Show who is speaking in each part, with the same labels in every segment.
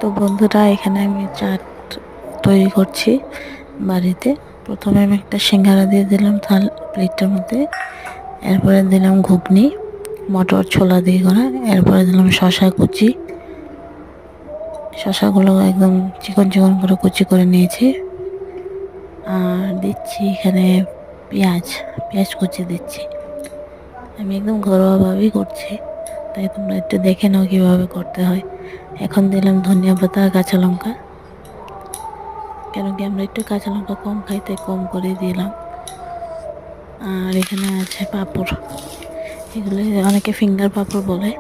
Speaker 1: তো বন্ধুরা, এখানে আমি চাট তৈরি করছি বাড়িতে। প্রথমে আমি একটা সিঙ্গারা দিয়ে দিলাম প্লেটটার মধ্যে, এরপরে দিলাম ঘুগনি মটর ছোলা দিয়ে করা, এরপরে দিলাম শশা কুচি। শশাগুলো একদম চিকন চিকন করে কুচি করে নিয়েছি। আর দিচ্ছি এখানে পেঁয়াজ পেঁয়াজ কুচি দিচ্ছি। আমি একদম ঘরোয়াভাবেই করছি, তাই তোমরা একটু দেখে নাও কীভাবে করতে হয়। এখন দিলাম ধনিয়া পাতা আর কাঁচা লঙ্কা, কেন কি আমরা একটু কাঁচা লঙ্কা কম খাই, তাই কম করে দিলাম। আর এখানে আছে পাঁপড়, এগুলো অনেকে ফিঙ্গার পাঁপড় বলে,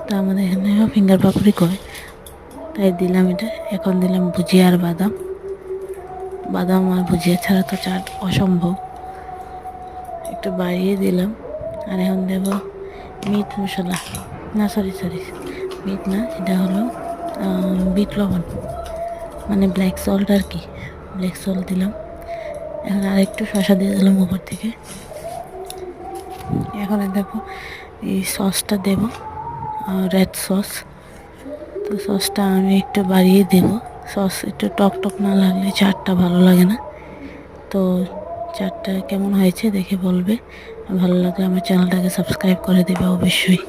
Speaker 1: তো আমাদের এখানেও ফিঙ্গার পাঁপড়ই করে, তাই দিলাম এটা। এখন দিলাম ভুজিয়া আর বাদাম। বাদাম আর ভুজিয়া ছাড়া তো চাট অসম্ভব, একটু বাড়িয়ে দিলাম। আর এখন দেব মিট মশলা, না সরি মিট না, এটা হলো বিট লবণ, মানে ব্ল্যাক সল্ট আর কি, ব্ল্যাক সল্ট দিলাম। এখন আরেকটু শসা দিয়ে দিলাম উপর থেকে। এখন দেখো এই সসটা দেব, রেড সস। তো সসটা আমি একটু বাড়িয়ে দেব, সস একটু টক টক না লাগলে চাটটা ভালো লাগে না। তো চাটটা কেমন হয়েছে দেখে বলবে, ভালো লাগলে আমার চ্যানেলটাকে সাবস্ক্রাইব করে দেবে অবশ্যই।